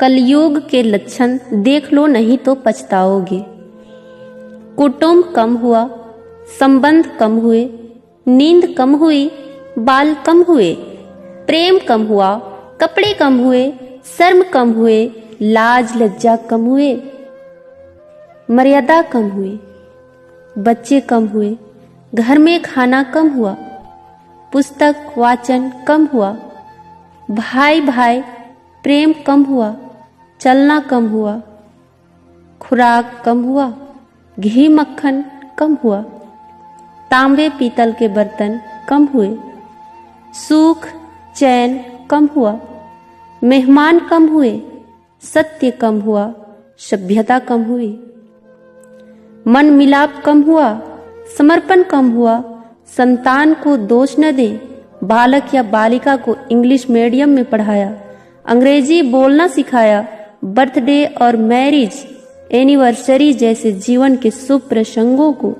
कलयुग के लक्षण देख लो नहीं तो पछताओगे। कुटुंब कम हुआ, संबंध कम हुए, नींद कम हुई, बाल कम हुए, प्रेम कम हुआ, कपड़े कम हुए, शर्म कम हुए, लाज लज्जा कम हुए, मर्यादा कम हुई, बच्चे कम हुए, घर में खाना कम हुआ, पुस्तक वाचन कम हुआ, भाई भाई प्रेम कम हुआ, चलना कम हुआ, खुराक कम हुआ, घी मक्खन कम हुआ, तांबे पीतल के बर्तन कम हुए, सुख चैन कम हुआ, मेहमान कम हुए, सत्य कम हुआ, सभ्यता कम हुई, मन मिलाप कम हुआ, समर्पण कम हुआ, संतान को दोष न दे, बालक या बालिका को इंग्लिश मीडियम में पढ़ाया, अंग्रेजी बोलना सिखाया, बर्थडे और मैरिज एनिवर्सरी जैसे जीवन के शुभ प्रसंगों को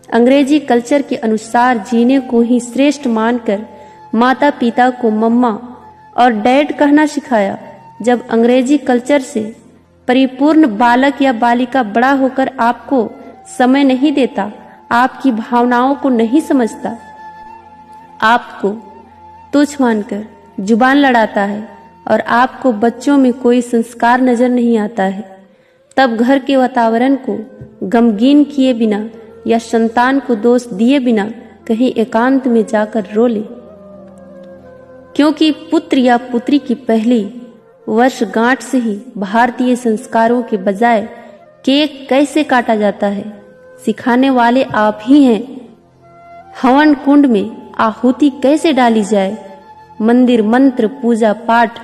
अंग्रेजी कल्चर के अनुसार जीने को ही श्रेष्ठ मानकर माता पिता को मम्मा और डैड कहना सिखाया। जब अंग्रेजी कल्चर से परिपूर्ण बालक या बालिका बड़ा होकर आपको समय नहीं देता, आपकी भावनाओं को नहीं समझता, आपको तुच्छ मानकर जुबान लड़ाता है और आपको बच्चों में कोई संस्कार नजर नहीं आता है, तब घर के वातावरण को गमगीन किए बिना या संतान को दोष दिए बिना कहीं एकांत में जाकर रो ले। क्योंकि पुत्र या पुत्री की पहली वर्षगांठ से ही भारतीय संस्कारों के बजाय केक कैसे काटा जाता है सिखाने वाले आप ही हैं। हवन कुंड में आहुति कैसे डाली जाए, मंदिर मंत्र पूजा पाठ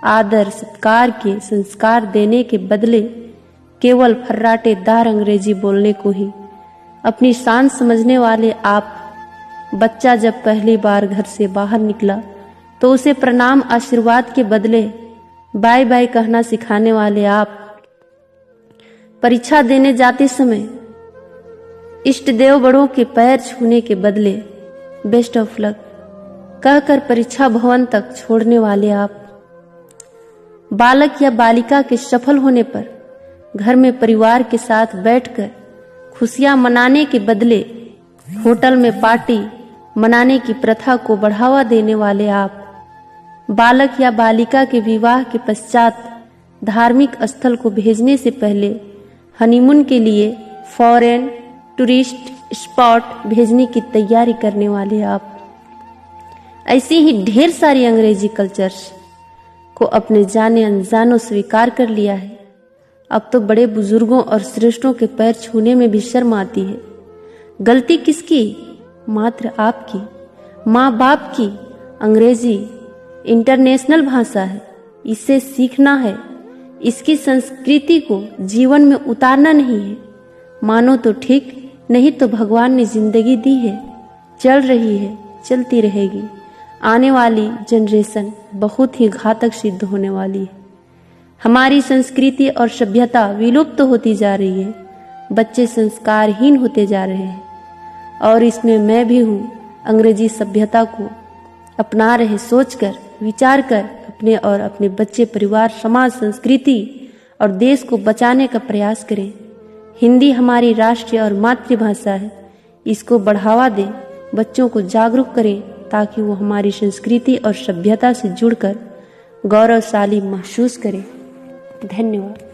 आदर सत्कार के संस्कार देने के बदले केवल फर्राटेदार अंग्रेजी बोलने को ही अपनी शान समझने वाले आप। बच्चा जब पहली बार घर से बाहर निकला तो उसे प्रणाम आशीर्वाद के बदले बाय बाय कहना सिखाने वाले आप। परीक्षा देने जाते समय इष्ट देव बड़ों के पैर छूने के बदले बेस्ट ऑफ लक कहकर परीक्षा भवन तक छोड़ने वाले आप। बालक या बालिका के सफल होने पर घर में परिवार के साथ बैठकर खुशियां मनाने के बदले होटल में पार्टी मनाने की प्रथा को बढ़ावा देने वाले आप। बालक या बालिका के विवाह के पश्चात धार्मिक स्थल को भेजने से पहले हनीमून के लिए फॉरेन टूरिस्ट स्पॉट भेजने की तैयारी करने वाले आप। ऐसी ही ढेर सारी अंग्रेजी कल्चर्स को अपने जाने अनजानों स्वीकार कर लिया है। अब तो बड़े बुजुर्गों और श्रेष्ठों के पैर छूने में भी शर्म आती है। गलती किसकी? मात्र आपकी, माँ बाप की। अंग्रेजी इंटरनेशनल भाषा है, इसे सीखना है, इसकी संस्कृति को जीवन में उतारना नहीं है। मानो तो ठीक, नहीं तो भगवान ने जिंदगी दी है, चल रही है, चलती रहेगी। आने वाली जनरेशन बहुत ही घातक सिद्ध होने वाली है। हमारी संस्कृति और सभ्यता विलुप्त होती जा रही है, बच्चे संस्कारहीन होते जा रहे हैं और इसमें मैं भी हूँ। अंग्रेजी सभ्यता को अपना रहे सोचकर विचार कर अपने और अपने बच्चे परिवार समाज संस्कृति और देश को बचाने का प्रयास करें। हिंदी हमारी राष्ट्रीय और मातृभाषा है, इसको बढ़ावा दें, बच्चों को जागरूक करें ताकि वो हमारी संस्कृति और सभ्यता से जुड़कर गौरवशाली महसूस करें। धन्यवाद।